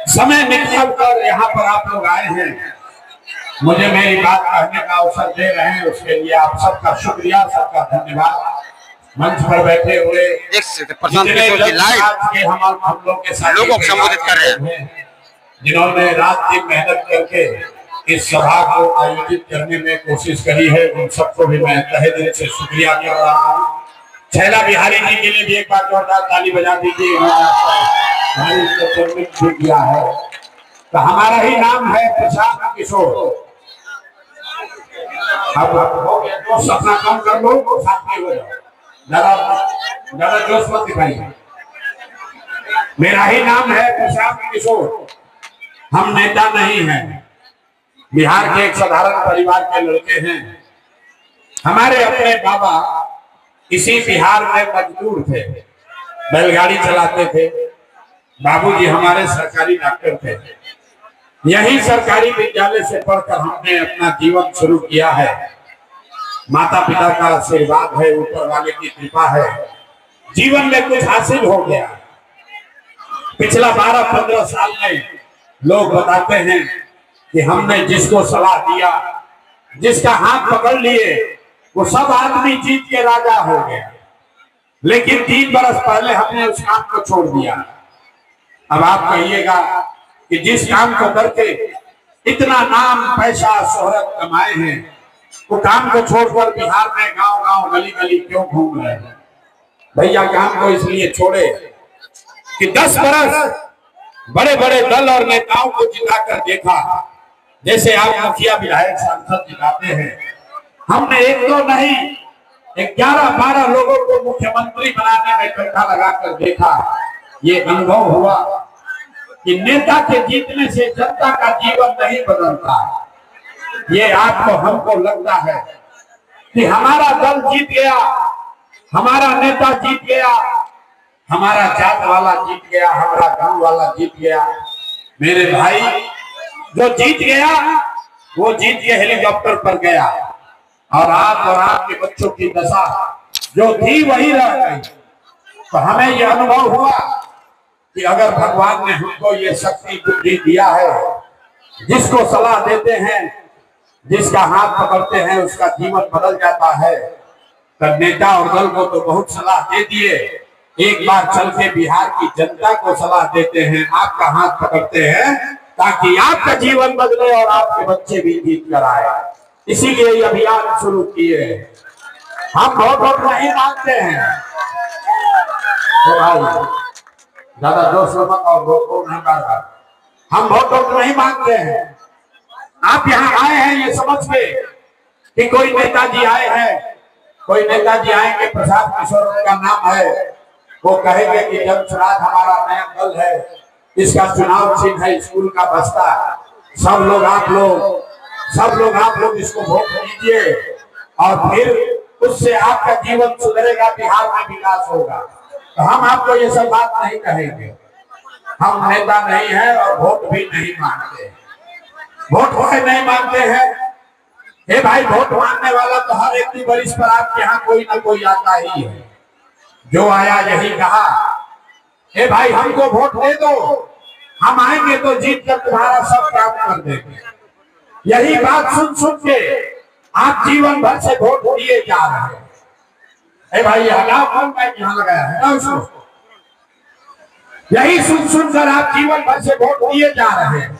समय निकाल कर यहाँ पर आप लोग आए हैं, मुझे मेरी बात कहने का अवसर दे रहे हैं, उसके लिए आप सबका शुक्रिया, सबका धन्यवाद। मंच पर बैठे हुए हम लोग के साथ लोगों को संबोधित कर रहे हैं, जिन्होंने रात दिन मेहनत करके इस सभा को आयोजित करने में कोशिश करी है, उन सबको भी मैं तहे दिल से शुक्रिया कर रहा हूँ। छैला बिहारी जी के लिए भी एक बार जोरदार ताली बजा दीजिए, उन्होंने किया है। तो हमारा ही नाम है प्रशांत किशोर। अब हो गया जोश, अपना काम कर लो, साथ में हो जाओ, ज्यादा जोश मत दिखाइए। मेरा ही नाम है प्रशांत किशोर। हम नेता नहीं हैं, बिहार के एक साधारण परिवार के लड़के हैं। हमारे अपने बाबा इसी बिहार में मजदूर थे, बैलगाड़ी चलाते थे। बाबूजी हमारे सरकारी डॉक्टर थे। यही सरकारी विद्यालय से पढ़कर हमने अपना जीवन शुरू किया है। माता पिता का आशीर्वाद है, ऊपर वाले की कृपा है, जीवन में कुछ हासिल हो गया। पिछला 12-15 साल में लोग बताते हैं कि हमने जिसको सलाह दिया, जिसका हाथ पकड़ लिए, वो सब आदमी जीत के राजा हो गया। लेकिन 3 बरस पहले हमने उस काम को छोड़ दिया। अब आप कहिएगा कि जिस काम को करके इतना नाम, पैसा, शोहरत कमाए हैं, वो काम को छोड़कर बिहार में गांव-गांव, गली-गली क्यों घूम रहे हैं? भैया काम को इसलिए छोड़े कि 10 बरस बड़े बड़े दल और नेताओं को जिताकर देखा। जैसे आप मुखिया, विधायक, सांसद जिताते हैं, हमने 1-2 नहीं 11-12 लोगों को मुख्यमंत्री बनाने में कंधा लगाकर देखा। ये अनुभव हुआ कि नेता के जीतने से जनता का जीवन नहीं बदलता। ये आपको, हमको लगता है कि हमारा दल जीत गया, हमारा नेता जीत गया, हमारा जात वाला जीत गया, हमारा गांव वाला जीत गया। मेरे भाई, जो जीत गया वो जीत के हेलीकॉप्टर पर गया, और आप और आपके बच्चों की दशा जो थी वही रह गई। तो हमें यह अनुभव हुआ कि अगर भगवान ने हमको ये शक्ति बुद्धि दिया है, जिसको सलाह देते हैं, जिसका हाथ पकड़ते हैं, उसका जीवन बदल जाता है। तो नेता और दल को तो बहुत सलाह दे दिए, एक बार चल के बिहार की जनता को सलाह देते हैं, आपका हाथ पकड़ते हैं, ताकि आपका जीवन बदले और आपके बच्चे भी जीत कर आए। इसीलिए ये अभियान शुरू किए। हम वोट नहीं मांगते हैं, तो भाई ज्यादा जोश मत और वोट नहीं मांगा। हम वोट नहीं मांगते हैं। आप यहाँ आए हैं ये समझ के कि कोई नेताजी आए हैं, कोई नेताजी आएंगे, प्रशांत किशोर का नाम है, वो कहेंगे कि जनसुराज हमारा नया दल है, इसका चुनाव चिन्ह है स्कूल का बस्ता, सब लोग आप लोग इसको वोट दीजिए, और फिर उससे आपका जीवन सुधरेगा, बिहार में विकास होगा। तो हम आपको ये सब बात नहीं कहेंगे। हम नेता नहीं है और वोट भी नहीं मांगते। वोट नहीं मांगते हैं। हे भाई, वोट मांगने वाला तो हर एक बरिश पर आपके यहाँ कोई ना कोई आता ही है। जो आया यही कहा, हे भाई हमको वोट दे दो, हम आएंगे तो जीत कर तुम्हारा सब काम कर देंगे। यही बात सुन सुन के आप जीवन भर से वोट दिए जा रहे हैं। हे भाई हटाओ, कौन माइक यहाँ लगाया है ना उसको। यही सुन सुन कर आप जीवन भर से वोट दिए जा रहे हैं।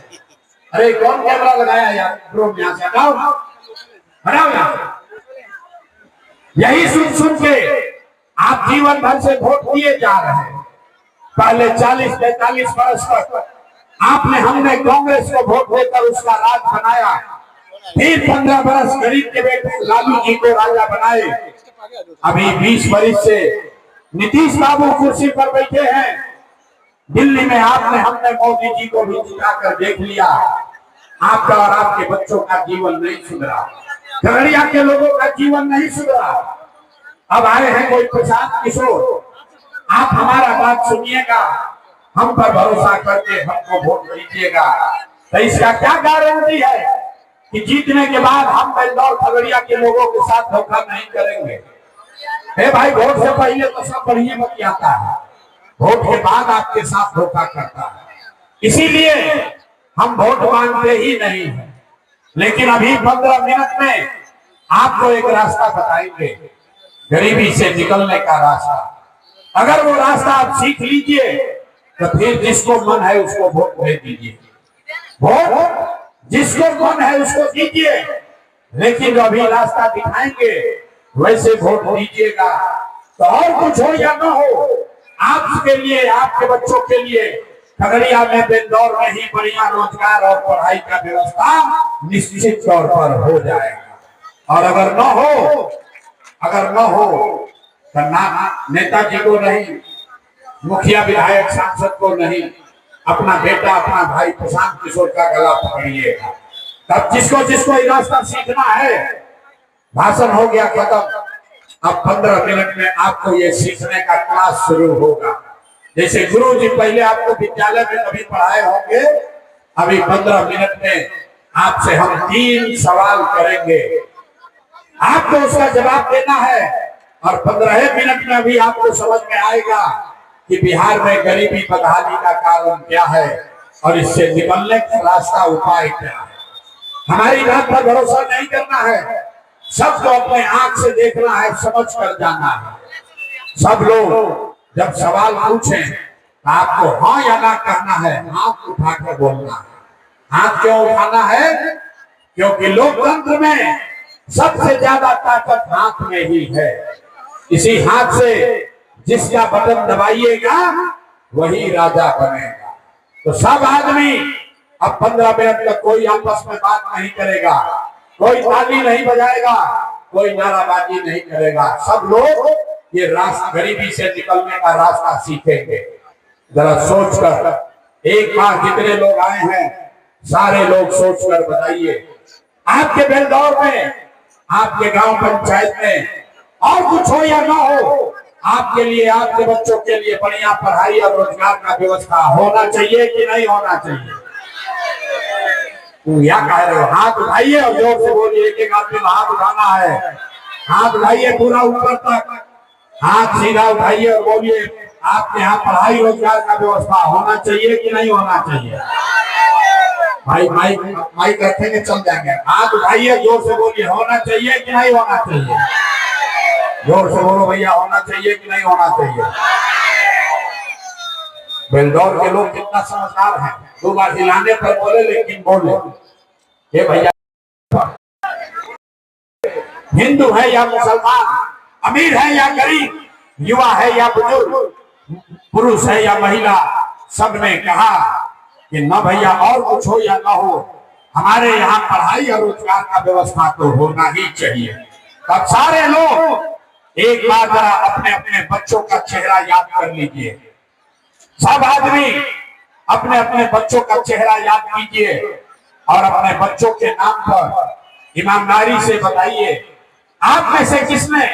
अरे कौन कैमरा लगाया यार, ड्रोन यहाँ से हटाओ, हटाओ यहाँ। यही सुन सुन के आप जीवन भर से वोट दिए जा रहे हैं। पहले 40-45 बरस तक हमने कांग्रेस को वोट देकर उसका राज बनाया। फिर 15 बरस गरीब के बेटे लालू जी को राजा बनाए। अभी 20 बरस से नीतीश बाबू कुर्सी पर बैठे हैं। दिल्ली में हमने मोदी जी को भी जिताकर देख लिया। आपका और आपके बच्चों का जीवन नहीं सुधरा, खगड़िया के लोगों का जीवन नहीं सुधरा। अब आए हैं कोई प्रशांत किशोर, आप हमारा बात सुनिएगा, हम पर भरोसा करके हमको वोट दीजिएगा। तो इसका क्या गारंटी है कि जीतने के बाद हम बेलदौर खगड़िया के लोगों के साथ धोखा नहीं करेंगे? हे भाई, वोट से पहले तो सब बढ़िया बतियाता है, वोट के बाद आपके साथ धोखा करता है। इसीलिए हम वोट मांगते ही नहीं है। लेकिन अभी 15 मिनट में आपको एक रास्ता बताएंगे, गरीबी से निकलने का रास्ता। अगर वो रास्ता आप सीख लीजिए तो फिर जिसको मन है उसको वोट दे दीजिए, वोट जिसको मन है उसको दीजिए। लेकिन जो अभी रास्ता दिखाएंगे वैसे वोट दीजिएगा। तो और कुछ हो या ना हो, आपके लिए, आपके बच्चों के लिए खगड़िया में, बेंदौर में ही बढ़िया रोजगार और पढ़ाई का व्यवस्था निश्चित तौर पर हो जाएगा। और अगर न हो तो ना नेताजी को नहीं, मुखिया विधायक सांसद को नहीं, अपना बेटा, अपना भाई प्रशांत किशोर का गला पकड़िएगा। तब जिसको जिसको ये रास्ता सीखना है, भाषण हो गया खत्म। अब 15 मिनट में आपको ये सीखने का क्लास शुरू होगा। जैसे गुरु जी पहले आपको विद्यालय में कभी पढ़ाए होंगे, अभी 15 मिनट में आपसे हम 3 सवाल करेंगे, आपको उसका जवाब देना है। और 15 मिनट में अभी आपको समझ में आएगा कि बिहार में गरीबी बदहाली का कारण क्या है और इससे निकलने का रास्ता, उपाय क्या है। हमारी बात पर भरोसा नहीं करना है, सबको अपने आंख से देखना है, समझ कर जाना है। सब लोग जब सवाल पूछें तो आपको हाँ या ना कहना है, हाथ उठाकर बोलना है। हाथ क्यों उठाना है? क्योंकि लोकतंत्र में सबसे ज्यादा ताकत हाथ में ही है। इसी हाथ से जिसका बटन दबाइएगा वही राजा बनेगा। तो सब आदमी अब 15 मिनट तक कोई आपस में बात नहीं करेगा, कोई ताली नहीं बजाएगा, कोई नाराबाजी नहीं करेगा। सब लोग ये रास्ता, गरीबी से निकलने का रास्ता सीखेंगे। जरा सोचकर एक बार जितने लोग आए हैं सारे लोग सोचकर बताइए, आपके बेलदौर में, आपके गांव पंचायत में और कुछ हो या ना हो, आपके लिए, आपके बच्चों के लिए बढ़िया पढ़ाई और रोजगार का व्यवस्था होना चाहिए कि नहीं होना चाहिए? क्या कह रहे हो? हाथ उठाइए और जोर से बोलिए। एक एक आदमी को हाथ उठाना है। हाथ उठाइए पूरा ऊपर तक, हाथ सीधा उठाइए और बोलिए, आपके यहाँ पढ़ाई रोजगार का व्यवस्था होना चाहिए कि नहीं होना चाहिए? भाई माइक रखेंगे चल जाएंगे। हाथ उठाइए, जोर से बोलिए, होना चाहिए कि नहीं होना चाहिए? जोर से बोलो भैया, होना चाहिए कि नहीं होना चाहिए? बेलदौर के लोग कितना समझदार हैं, 2 बार हिलाने पर बोले लेकिन बोले। ये भैया हिंदू है या मुसलमान, अमीर है या गरीब, युवा है या बुजुर्ग, पुरुष है या महिला, सबने कहा कि न भैया और कुछ हो या ना हो, हमारे यहाँ पढ़ाई और रोजगार का व्यवस्था तो होना ही चाहिए। तब सारे लोग एक बार जरा अपने अपने बच्चों का चेहरा याद कर लीजिए। सब आदमी अपने अपने बच्चों का चेहरा याद कीजिए और अपने बच्चों के नाम पर ईमानदारी से बताइए, आप में से किसने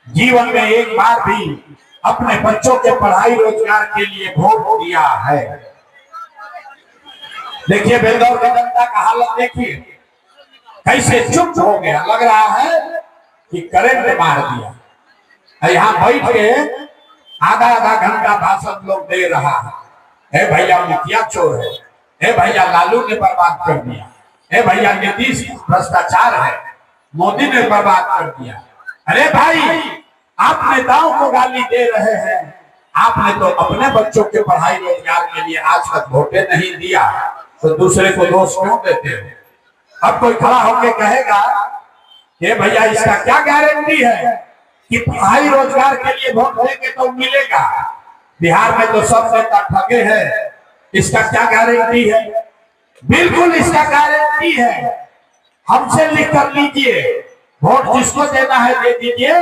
जीवन में एक बार भी अपने बच्चों के पढ़ाई रोजगार के लिए वोट दिया है? देखिए बेलदौर की जनता का हालत देखिए, कैसे चुप हो गया। लग रहा है कि करंट मार दिया। यहाँ बैठ के आधा घंटा भाषण लोग दे रहा है। भैया मुखिया चोर है, भैया लालू ने बर्बाद कर दिया, भैया नीतीश भ्रष्टाचार है, मोदी ने बर्बाद कर दिया। अरे भाई, आप नेताओं को गाली दे रहे हैं, आपने तो अपने बच्चों के पढ़ाई रोजगार के लिए आज तक वोटें नहीं दिया, तो दूसरे को दोष क्यों देते हो? अब कोई खड़ा होकर कहेगा कि भैया इसका क्या गारंटी है कि पढ़ाई रोजगार के लिए वोट देंगे तो मिलेगा? बिहार में तो सब नेता ठगे हैं, इसका क्या गारंटी है? बिल्कुल इसका गारंटी है। हमसे लिख कर लीजिए, वोट जिसको देना है दे दीजिए,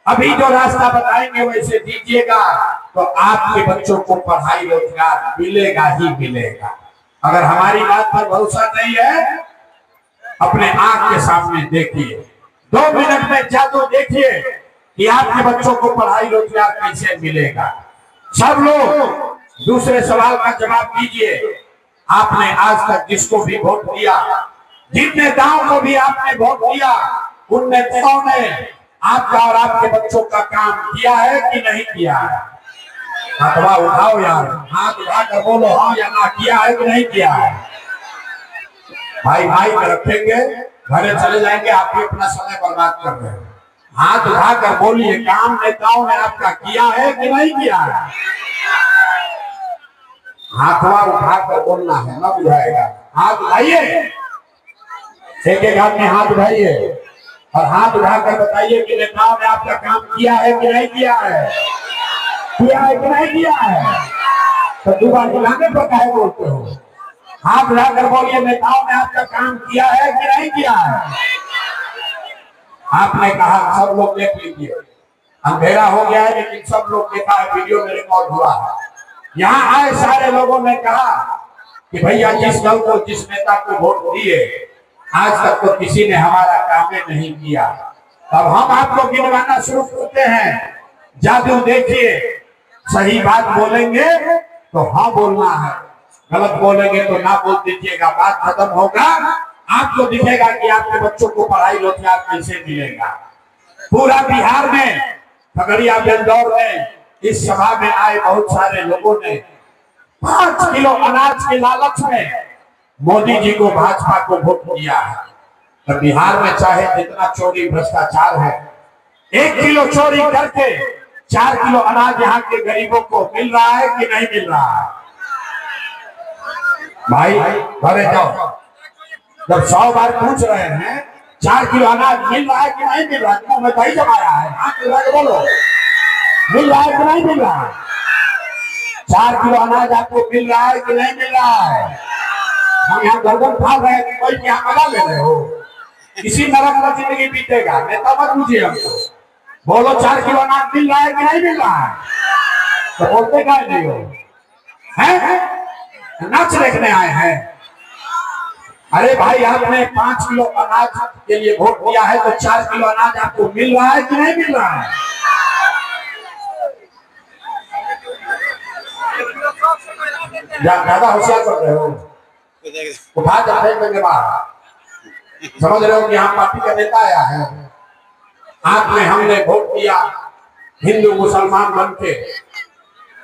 अभी जो रास्ता बताएंगे वैसे दीजिएगा, तो आपके बच्चों को पढ़ाई रोजगार मिलेगा ही मिलेगा। अगर हमारी बात पर भरोसा नहीं है, अपने आंख के सामने देखिए, 2 मिनट में जादू देखिए कि आपके बच्चों को पढ़ाई रोजगार कैसे मिलेगा। सब लोग दूसरे सवाल का जवाब दीजिए। आपने आज तक जिसको भी वोट दिया, जिन नेताओं को भी आपने वोट दिया, उन नेताओं ने आपका और आपके बच्चों का काम किया है कि नहीं किया है? हाथवा उठाओ यार, हाथ उठा कर बोलो हाँ या ना, किया है कि नहीं किया है। भाई भाई रखेंगे, घरे चले जाएंगे, आप भी अपना समय बर्बाद कर रहे हैं। हाथ उठा कर बोलिए, काम नेताओं ने आपका किया है कि नहीं किया है। हाथवा उठा कर बोलना है, ना बुझाएगा। हाथ उठाइए, एक हाथ में हाथ उठाइए और हाथ उठाकर बताइए कि नेताओं ने आपका काम किया है कि नहीं किया है। किया है कि नहीं किया है। तो दुबारा बुलाने पर काहे बोलते हो। हाथ उठाकर बोलिए, नेताओं ने आपका काम किया है कि नहीं किया है। आपने कहा, सब लोग देख लीजिए, अंधेरा हो गया है लेकिन सब लोग देखा है, वीडियो में रिकॉर्ड हुआ है। यहाँ आए सारे लोगों ने कहा कि भैया जिस दल को, जिस नेता को वोट दिए, आज तक तो किसी ने हमारा काम नहीं किया। तब हम आपको गिनवाना शुरू करते हैं। जादू देखिए, सही बात बोलेंगे तो हाँ बोलना है, गलत बोलेंगे तो ना बोल दीजिएगा। बात खत्म होगा, आपको दिखेगा कि आपके बच्चों को पढ़ाई रोजगार कैसे मिलेगा। पूरा बिहार में, खगड़िया बेलदौर में इस सभा में आए बहुत सारे लोगों ने 5 किलो अनाज के लालच में मोदी जी को, भाजपा को वोट दिया है। तो बिहार में चाहे जितना चोरी भ्रष्टाचार है, 1 किलो चोरी करके 4 किलो अनाज यहाँ के गरीबों को मिल रहा है कि नहीं मिल रहा है। भाई घरे जाओ, जब 100 बार पूछ रहे हैं 4 किलो अनाज मिल रहा है कि नहीं मिल रहा है, तो मैं कहीं जमाया है, हाथ लगा के बोलो मिल रहा है कि नहीं मिल रहा है। 4 किलो अनाज आपको मिल रहा है कि नहीं मिल रहा है। हम यहाँ गर्दन फाड़ रहे हैं कि कोई क्या मजा ले रहे हो। किसी नरक में जिंदगी बीतेगा, नेता मत पूछिए हमको। बोलो 4 किलो अनाज मिल रहा है कि नहीं मिल रहा है। तो बोलते क्या नहीं हो, हैं नाच देखने आए हैं। अरे भाई, आपने 5 किलो अनाज के लिए वोट दिया है, तो 4 किलो अनाज आपको मिल रहा है कि नहीं मिल रहा है। ज्यादा होशियार कर रहे हो, उठा कर फेंक देंगे बाहर। समझ रहे हो कि यहाँ पार्टी का नेता आया है। आपने, हमने वोट दिया हिंदू मुसलमान बन के।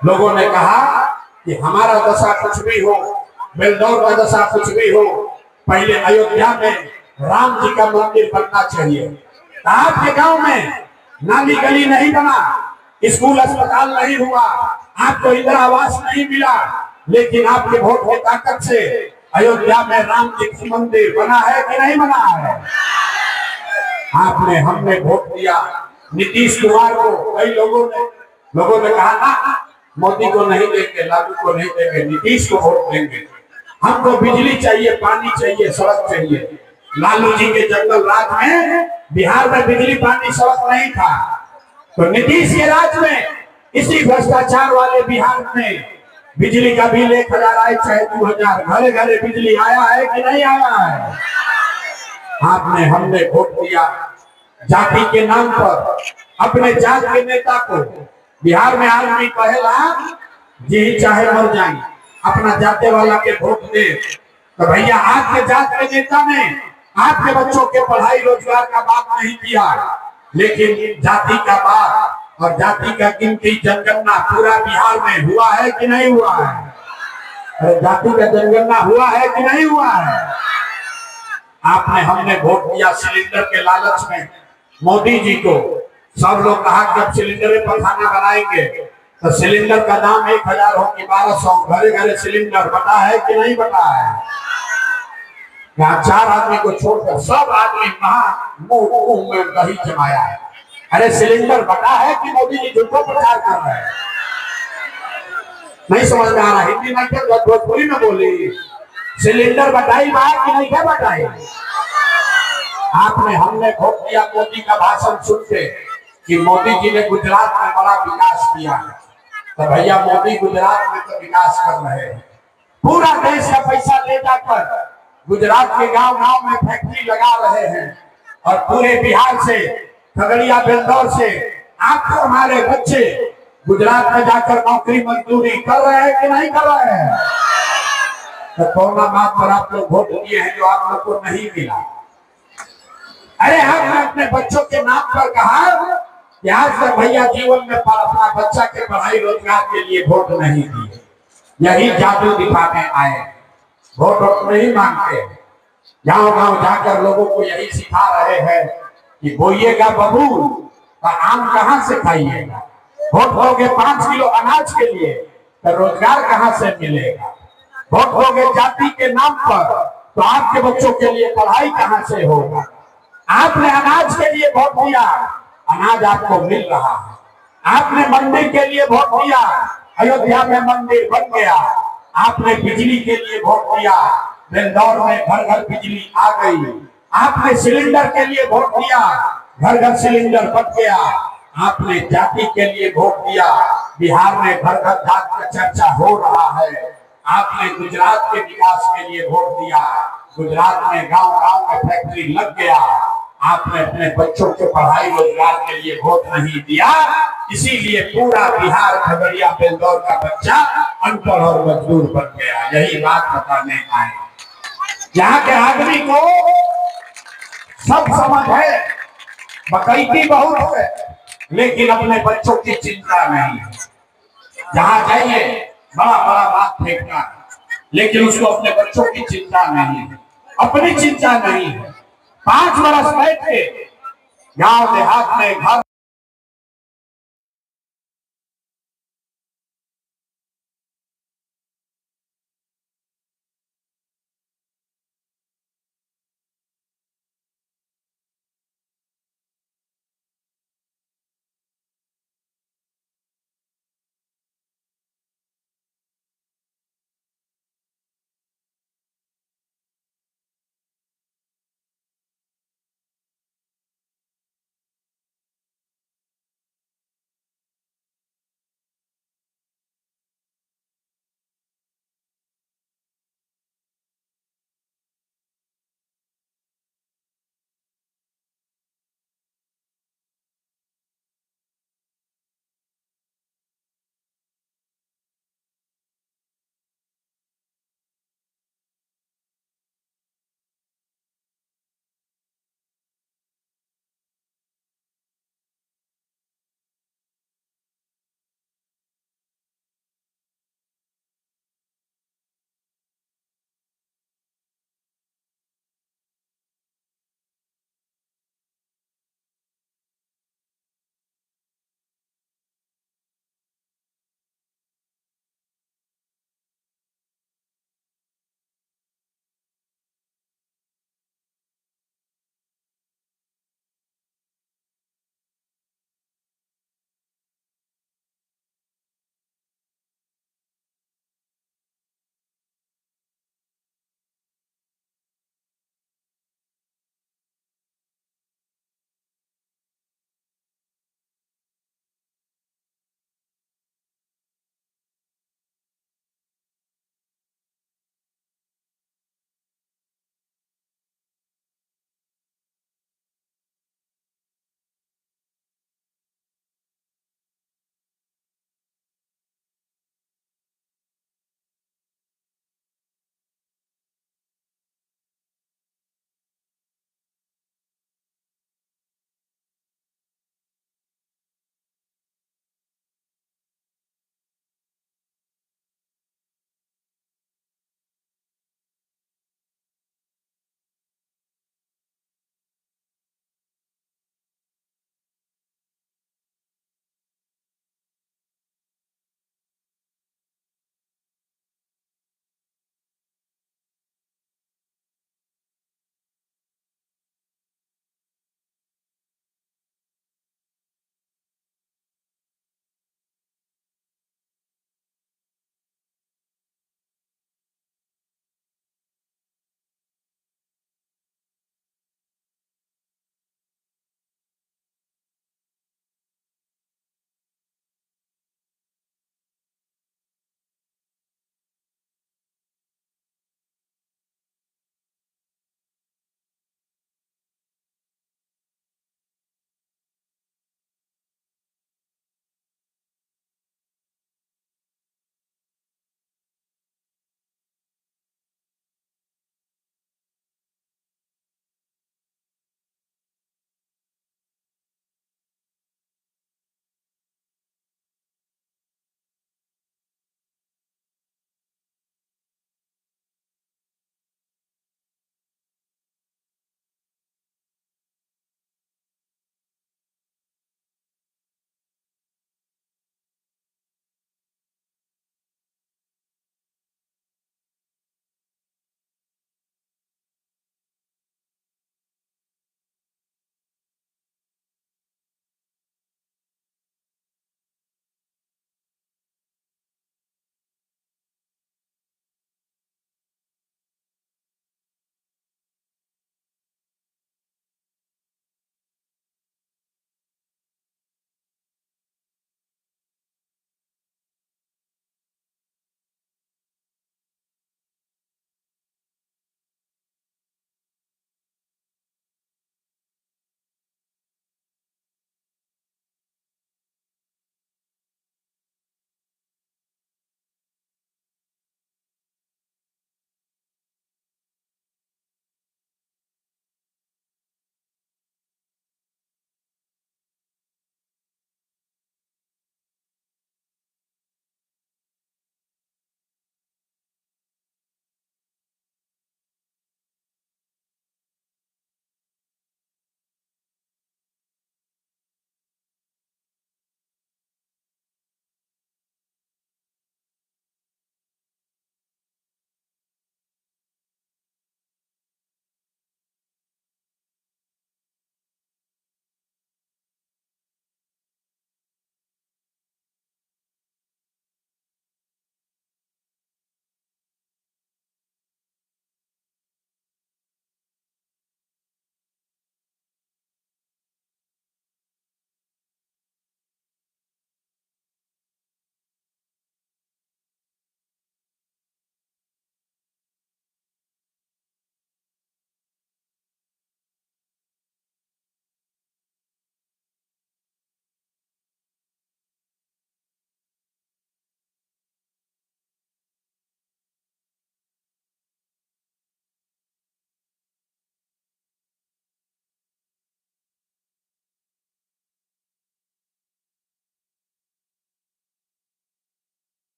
लोगों ने कहा कि हमारा दशा कुछ भी हो, बेलदौर का दशा कुछ भी हो, पहले अयोध्या में राम जी का मंदिर बनना चाहिए। आपके गांव में नाली गली नहीं बना, स्कूल अस्पताल नहीं हुआ, आपको इंदिरा आवास नहीं मिला, लेकिन आपके वोट की ताकत से अयोध्या में राम जी का मंदिर बना है कि नहीं बना है। आपने, हमने वोट दिया नीतीश कुमार को। कई लोगों ने कहा ना, मोदी को नहीं देंगे, लालू को नहीं देंगे, नीतीश को वोट देंगे। हमको बिजली चाहिए, पानी चाहिए, सड़क चाहिए। लालू जी के जंगल राज में बिहार में बिजली पानी सड़क नहीं था, तो नीतीश के राज में, इसी भ्रष्टाचार वाले बिहार में बिजली का बिल 1000 आए चाहे 2000, घरे घरे बिजली आया है कि नहीं आया है। आपने, हमने वोट दिया जाति के नाम पर। अपने जात के नेता को, बिहार में आदमी कहेला जी चाहे मर जाए, अपना जाते वाला के वोट दे। तो भैया, आपके जात के नेता ने आपके बच्चों के पढ़ाई रोजगार का बात नहीं किया, लेकिन जाति का बात और जाति का गिनती जनगणना पूरा बिहार में हुआ है कि नहीं हुआ है। जाति का जनगणना हुआ है कि नहीं हुआ है। आपने, हमने वोट दिया सिलेंडर के लालच में मोदी जी को। सब लोग कहा जब सिलेंडर पर खाना बनाएंगे तो सिलेंडर का दाम 1000 हो कि 1200, घरे घरे सिलेंडर बटा है कि नहीं बटा है। यहाँ 4 आदमी को छोड़कर सब आदमी मुंह में दही जमाया है। अरे सिलेंडर बटा है कि मोदी जी झूठा प्रचार कर रहे हैं। नहीं समझ में आ रहा, हिंदी नहीं क्या भोजपुरी में बोली। सिलेंडर बटाई बात कि नहीं क्या बटाई। आपने, हमने वोट दिया मोदी का भाषण सुन के कि मोदी जी ने गुजरात में बड़ा विकास किया है। तो भैया, मोदी गुजरात में तो विकास कर रहे हैं, पूरा देश का पैसा ले जाकर गुजरात के गांव गांव में फैक्ट्री लगा रहे हैं, और पूरे बिहार से, खगड़िया बेलदौर से आपको हमारे बच्चे गुजरात में जाकर नौकरी मजदूरी कर रहे हैं कि नहीं कर रहे हैं। तो कौन बात पर आप लोग वोट दिए हैं जो आप लोग को नहीं मिला। अरे हमने अपने बच्चों के नाम पर कहा कि आज तक भैया जीवन में अपना बच्चा के पढ़ाई रोजगार के लिए वोट नहीं दिए, यही जादू दिखाने आए, वोट नहीं मांगते। गांव गांव जाकर लोगों को यही सिखा रहे हैं कि बोइएगा बबूल तो आम कहां से खाइएगा, वोट दोगे 5 किलो अनाज के लिए तो रोजगार कहां से मिलेगा, वोट दोगे जाति के नाम पर तो आपके बच्चों के लिए पढ़ाई कहां से होगा। आपने अनाज के लिए वोट दिया, अनाज आपको मिल रहा है। आपने मंदिर के लिए वोट दिया, अयोध्या में मंदिर बन गया। आपने बिजली के लिए वोट दिया, बेंदौर में घर घर बिजली आ गई। आपने सिलेंडर के लिए वोट दिया, घर घर सिलेंडर बन गया। आपने जाति के लिए वोट दिया, बिहार में घर घर जात का चर्चा हो रहा है। आपने गुजरात के विकास के लिए वोट दिया, गुजरात में गांव गांव में फैक्ट्री लग गया। आपने अपने बच्चों के पढ़ाई रोजगार के लिए वोट नहीं दिया, इसीलिए पूरा बिहार खगड़िया बेंदौर का बच्चा अनपढ़ और मजदूर बन गया। यही बात बताने आए। यहाँ के आदमी को सब समझ है, बकैती बहुत है, लेकिन अपने बच्चों की चिंता नहीं है। जहाँ जाइए बड़ा बड़ा बात फेंकना है, लेकिन उसको अपने बच्चों की चिंता नहीं है, अपनी चिंता नहीं है। 5 बरस बैठ के गांव देहात में घर